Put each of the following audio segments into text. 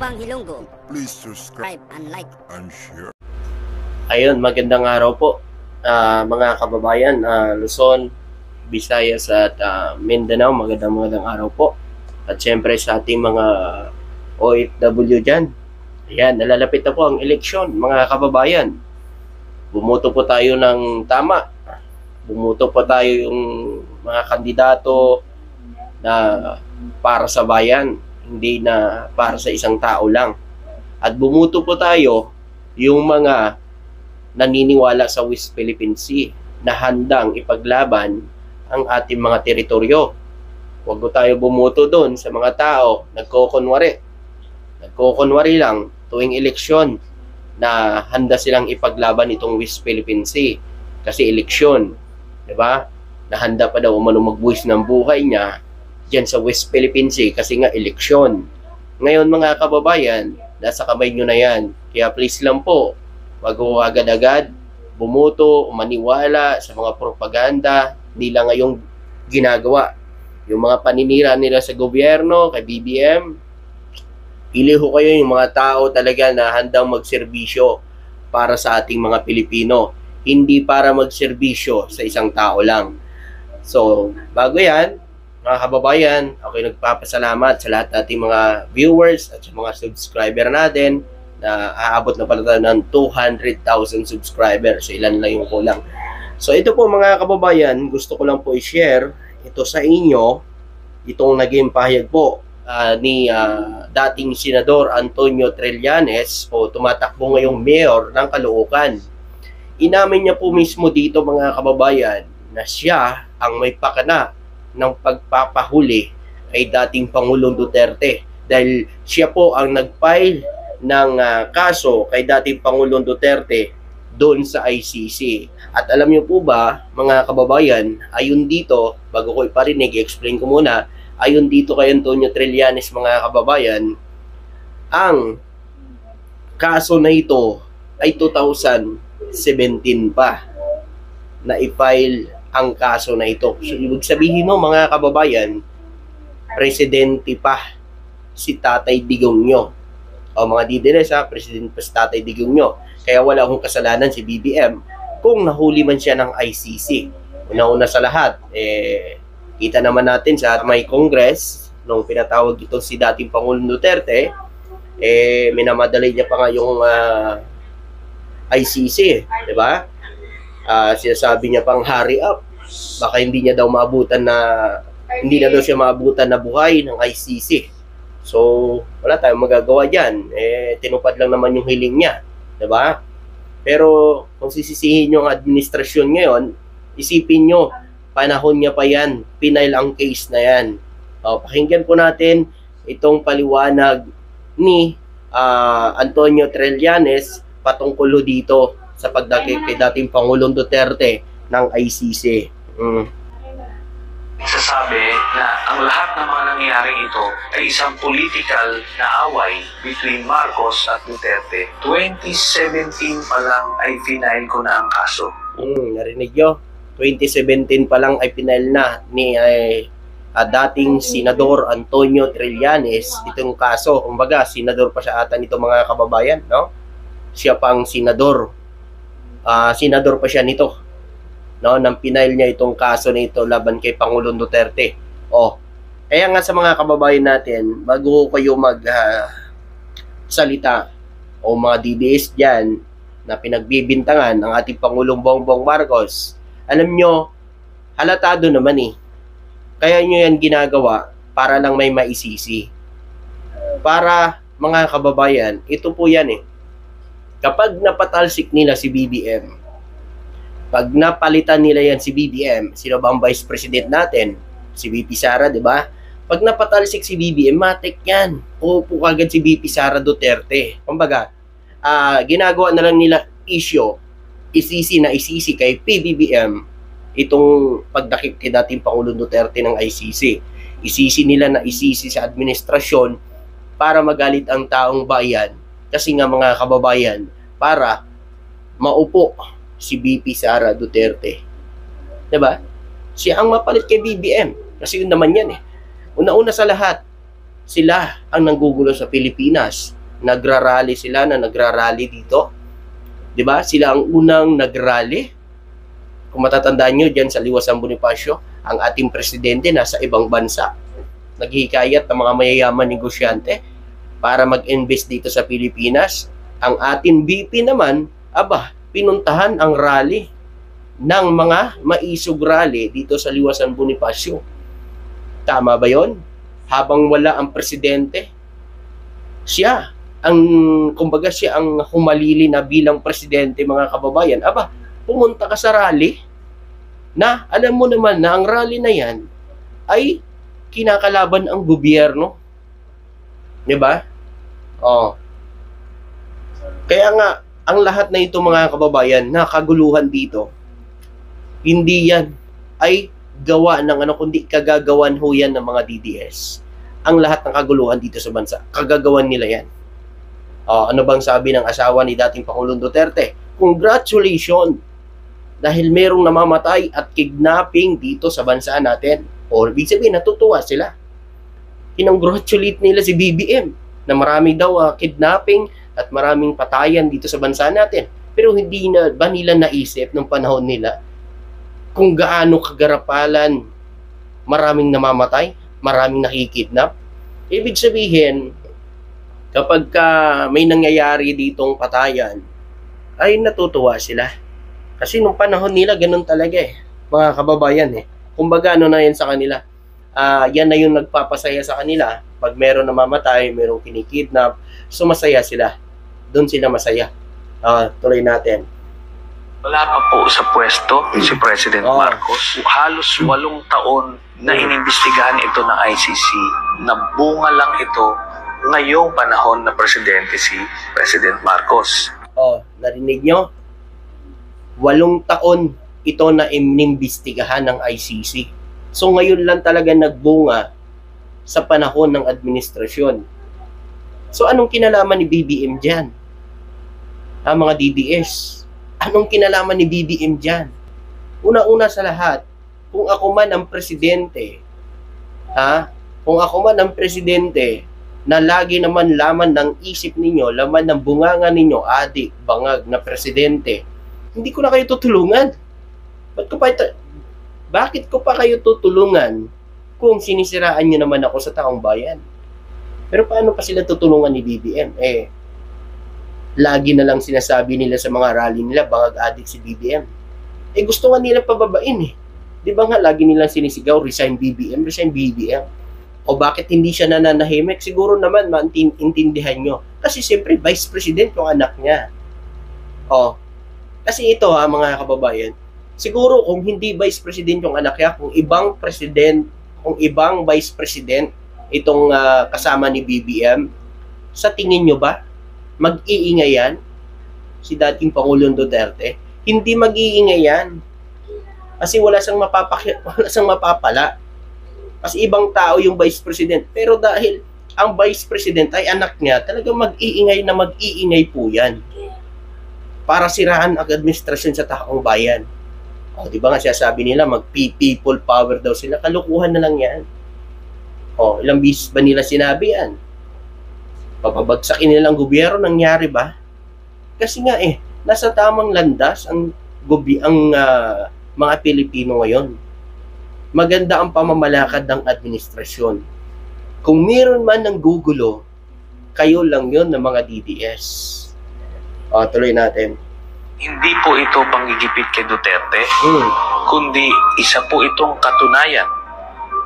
Bang Ilonggo. Please subscribe And like. and share. Ayun, magandang araw po mga kababayan, Luzon, Visayas at Mindanao. Magandang araw po. At syempre sa ating mga OFW dyan. Ayan, nalalapit na po ang eleksyon mga kababayan. Bumoto po tayo ng tama. Bumoto po tayo yung mga kandidato na para sa bayan, hindi na para sa isang tao lang. At bumoto po tayo yung mga naniniwala sa West Philippine Sea na handang ipaglaban ang ating mga teritoryo. Huwag po tayo bumoto doon sa mga tao nagkokonwari lang tuwing eleksyon na handa silang ipaglaban itong West Philippine Sea kasi eleksyon, 'di ba? Na handa pa daw umano magbuwis ng buhay niya diyan sa West Philippine Sea kasi nga eleksyon. Ngayon mga kababayan, nasa kamay nyo na yan. Kaya please lang po, wag ho agad-agad bumoto, maniwala sa mga propaganda nila ngayong ginagawa. Yung mga paninira nila sa gobyerno, kay BBM, pili ho kayo yung mga tao talaga na handang magserbisyo para sa ating mga Pilipino. Hindi para magserbisyo sa isang tao lang. So, bago yan, mga kababayan, ako'y nagpapasalamat sa lahat nating mga viewers at sa mga subscriber natin na aabot na pala tayo ng 200,000 subscribers. So, ilan lang yung kulang. So, ito po mga kababayan, gusto ko lang po i-share ito sa inyo, itong naging pahayag po ni dating Senador Antonio Trillanes o tumatakbo ngayong mayor ng Caloocan. Inamin niya po mismo dito mga kababayan na siya ang may pakana ng pagpapahuli kay dating Pangulong Duterte dahil siya po ang nag-file ng kaso kay dating Pangulong Duterte doon sa ICC. At alam niyo po ba mga kababayan, ayon dito, bago ko iparinig, i-explain ko muna, ayon dito kay Antonio Trillanes mga kababayan, ang kaso na ito ay 2017 pa na i-file ang kaso na ito. So, ibig sabihin mo mga kababayan, presidente pa si Tatay Digong nyo. O mga didiles presidente pa si Tatay Digong nyo. Kaya wala akong kasalanan si BBM kung nahuli man siya ng ICC. Una-una sa lahat, kita naman natin sa may Congress, nung pinatawag ito si dating Pangulong Duterte, minamadali niya pa nga yung ICC, di ba? Sinasabi niya pang hurry up. Baka hindi na daw siya maabutan na buhay ng ICC. So, wala tayong magagawa diyan. Tinupad lang naman yung hiling niya, 'di ba? Pero kung sisisihin yung administrasyon ngayon, isipin nyo, panahon niya pa yan, pinail ang case na yan. Pakinggan po natin itong paliwanag ni Antonio Trillanes patungkol dito sa pagdakip kay dating Pangulong Duterte ng ICC. Sasabi na ang lahat ng mga nangyayaring ito ay isang political na away between Marcos at Duterte. 2017 pa lang ay final ko na ang kaso. Narinig nyo? 2017 pa lang ay final na ni dating Senador Antonio Trillanes itong kaso. Kumbaga, senador pa siya ata nito mga kababayan, no? Siya pang senador. Senador pa siya nito. No, nang pinail niya itong kaso na ito laban kay Pangulong Duterte. Kaya nga sa mga kababayan natin, bago kayo salita o mga DDS dyan na pinagbibintangan ng ating Pangulong Bongbong Marcos, alam nyo, halatado naman Kaya nyo yan ginagawa para lang may maisisi. Para mga kababayan, ito po yan Kapag napatalsik nila si BBM, pag napalitan nila yan si BBM, sino ba ang Vice President natin? Si VP Sara, di ba? Pag napatalsik si BBM, matik yan. Uupo kagad si VP Sara Duterte. Kumbaga, ginagawa na lang nila issue, isisi kay PBBM itong pagdakip kay dating Pangulong Duterte ng ICC. Isisi nila na isisi sa administrasyon para magalit ang taong bayan. Kasi nga mga kababayan, para maupo si VP Sara Duterte. 'Di ba? Siya ang mapalit kay BBM. Kasi yun naman yan Una-una sa lahat, sila ang nanggugulo sa Pilipinas. nagrarally sila na nagrarally dito. 'Di ba? Sila ang unang nagrally. Kung matatandaan nyo, dyan sa Liwasan Bonifacio, ang ating presidente nasa ibang bansa. Naghihikayat ng mga mayayaman negosyante para mag-invest dito sa Pilipinas. Ang ating VP naman, pinuntahan ang rally ng mga maisog rally dito sa Liwasan Bonifacio. Tama ba yon? Habang wala ang presidente, siya ang humalili na bilang presidente, mga kababayan. Pumunta ka sa rally na alam mo naman na ang rally na yan ay kinakalaban ang gobyerno. 'Di ba? Kaya nga, ang lahat na ito, mga kababayan, na kaguluhan dito, hindi yan ay gawa ng kundi kagagawan ho yan ng mga DDS. Ang lahat ng kaguluhan dito sa bansa, kagagawan nila yan. Ano bang sabi ng asawa ni dating Pangulong Duterte? Congratulations! Dahil merong namamatay at kidnapping dito sa bansa natin. O ibig sabihin, natutuwa sila. Kinongratulate nila si BBM na marami daw kidnapping at maraming patayan dito sa bansa natin. Pero hindi na ba nila naisip ng panahon nila kung gaano kagarapalan, maraming namamatay, maraming nakikidnap? Ibig sabihin, kapag may nangyayari ditong patayan, ay natutuwa sila. Kasi nung panahon nila, ganun talaga mga kababayan Kumbaga na yan sa kanila. Yan na yung nagpapasaya sa kanila. Pag meron namamatay, merong kinikidnap, sumasaya sila. Doon sila masaya. Tuloy natin. Wala pa po sa pwesto si President Marcos. Halos 8 taon na inimbestigahan ito ng ICC. Nabunga lang ito ngayong panahon na presidente si President Marcos. Narinig nyo? 8 taon ito na inimbestigahan ng ICC. So ngayon lang talaga nagbunga sa panahon ng administrasyon. So anong kinalaman ni BBM dyan? Mga DDS. Anong kinalaman ni BBM dyan? Una-una sa lahat, kung ako man ang presidente, na lagi naman laman ng isip ninyo, laman ng bunganga ninyo, adik, bangag na presidente, hindi ko na kayo tutulungan. Bakit ko pa kayo tutulungan kung sinisiraan nyo naman ako sa taong bayan? Pero paano pa sila tutulungan ni BBM? Lagi na lang sinasabi nila sa mga rally nila, bangag adik si BBM. Gusto nga nila pababain Di ba nga lagi nilang sinisigaw, resign BBM, resign BBM. O bakit hindi siya nananahimik? Siguro naman maintindihan nyo. Kasi siyempre, Vice President yung anak niya. Kasi ito mga kababayan, siguro kung hindi Vice President yung anak niya, kung ibang Vice President itong kasama ni BBM, sa tingin nyo ba, mag-iingay yan si dating Pangulong Duterte? Hindi mag-iingay yan. Kasi wala siyang mapapala. Kasi ibang tao yung Vice President. Pero dahil ang Vice President ay anak niya, talagang mag-iingay po yan. Para siraan ang administrasyon sa taong bayan. Di ba nga sabi nila, mag-people power daw sila. Kalukuhan na lang yan. Ilang beses ba nila sinabi yan? Papabagsakin nilang gobyerno, nangyari ba? Kasi nga nasa tamang landas ang mga Pilipino ngayon. Maganda ang pamamalakad ng administrasyon. Kung meron man ng gugulo, kayo lang yon ng mga DDS. Tuloy natin. Hindi po ito panggigipit kay Duterte, kundi isa po itong katunayan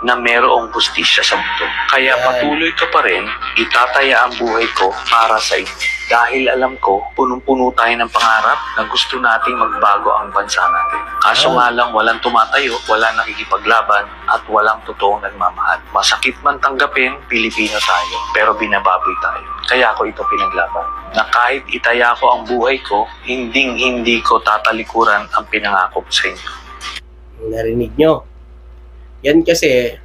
na mayroong hustisya sa mundo. Kaya patuloy ka pa rin, itataya ang buhay ko para sa inyo. Dahil alam ko, punong-puno tayo ng pangarap na gusto nating magbago ang bansa natin. Kaso nga lang, walang tumatayo, walang nakikipaglaban, at walang totoong nagmamahal. Masakit man tanggapin, Pilipino tayo, pero binababoy tayo. Kaya ako ito pinaglaban. Na kahit itaya ko ang buhay ko, hindi ko tatalikuran ang pinangako ko sa inyo. Narinig nyo? Yan kasi,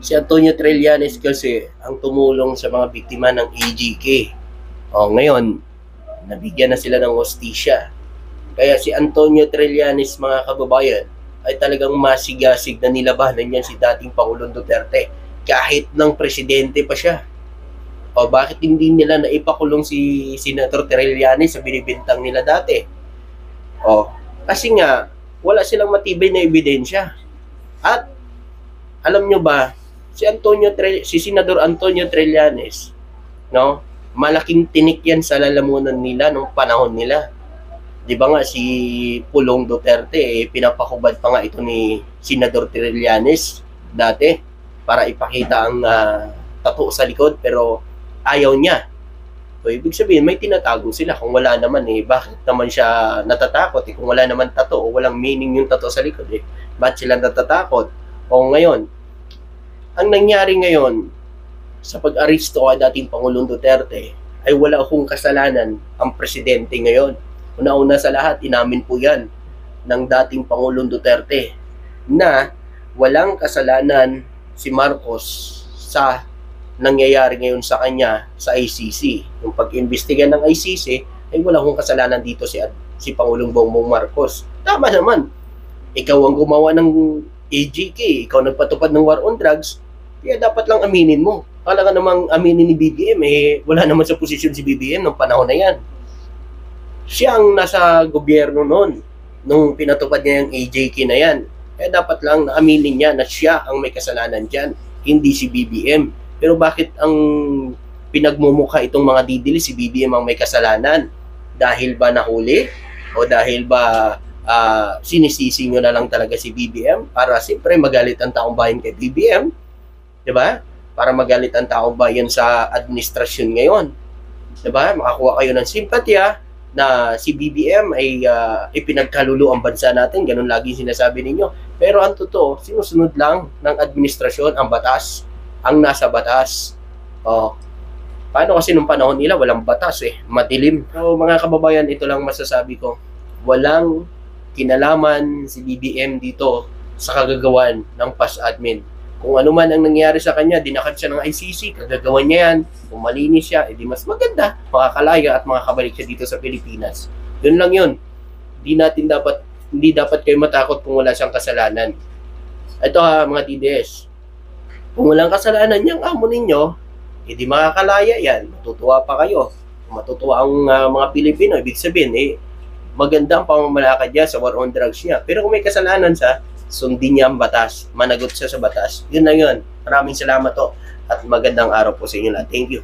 si Antonio Trillanes kasi ang tumulong sa mga biktima ng AGK. Ngayon, nabigyan na sila ng hustisya. Kaya si Antonio Trillanes, mga kababayan, ay talagang masigasig na nilabanan niyan si dating Pangulong Duterte kahit ng presidente pa siya. O bakit hindi nila naipakulong si Senator Trillanes sa binibintang nila dati? O, kasi nga, wala silang matibay na ebidensya. At, alam nyo ba, si Senador Antonio Trillanes, no? Malaking tinik yan sa lalamunan nila nung panahon nila. Di ba nga si Pulong Duterte, pinapakubad pa nga ito ni Senador Trillanes dati para ipakita ang tattoo sa likod, pero ayaw niya. So, ibig sabihin, may tinatago sila. Kung wala naman, bakit naman siya natatakot? Kung wala naman tattoo o walang meaning yung tattoo sa likod, ba't sila natatakot? O ngayon, ang nangyari ngayon, sa pag-aristo kay dating Pangulong Duterte, ay wala akong kasalanan ang presidente ngayon. Una-una sa lahat, inamin po yan ng dating Pangulong Duterte na walang kasalanan si Marcos sa nangyayari ngayon sa kanya sa ICC. Yung pag-imbestiga ng ICC, ay wala akong kasalanan dito si Pangulong Bongbong Marcos. Tama naman. Ikaw ang gumawa ng AGK, ikaw nagpatupad ng war on drugs, kaya dapat lang aminin mo. Kala ka namang aminin ni BBM, wala naman sa posisyon si BBM nung panahon na yan. Siya ang nasa gobyerno noon, nung pinatupad niya yung AJK na yan. Kaya dapat lang aminin niya na siya ang may kasalanan dyan, hindi si BBM. Pero bakit ang pinagmumukha itong mga didili, si BBM ang may kasalanan? Dahil ba nahuli? O dahil ba sinisisi nyo na lang talaga si BBM? Para siyempre magalit ang taong bayan kay BBM. Diba? Para magalit ang taong bayan sa administrasyon ngayon. Diba? Makakuha kayo ng simpatya na si BBM ay ipinagkalulo ang bansa natin. Ganun lagi sinasabi ninyo. Pero ang totoo, sinusunod lang ng administrasyon ang batas, ang nasa batas. Paano kasi nung panahon nila, walang batas madilim. So mga kababayan, ito lang masasabi ko. Walang kinalaman si BBM dito sa kagagawan ng past admin. Kung ano man ang nangyari sa kanya, dinakad siya ng ICC, kagagawan niya yan, kung malinis siya, edi mas maganda, makakalaya at makakabalik siya dito sa Pilipinas. Yun lang yun. Hindi dapat kayo matakot kung wala siyang kasalanan. Ito mga TDS, kung walang kasalanan niyang amo ninyo, edi makakalaya yan, matutuwa pa kayo. Kung matutuwa ang mga Pilipino, ibig sabihin, maganda ang pamamalakad niya sa war on drugs niya. Pero kung may kasalanan sa sundin niya ang batas, managot siya sa batas. Yun na yun. Maraming salamat at magandang araw po sa inyo lahat. Thank you.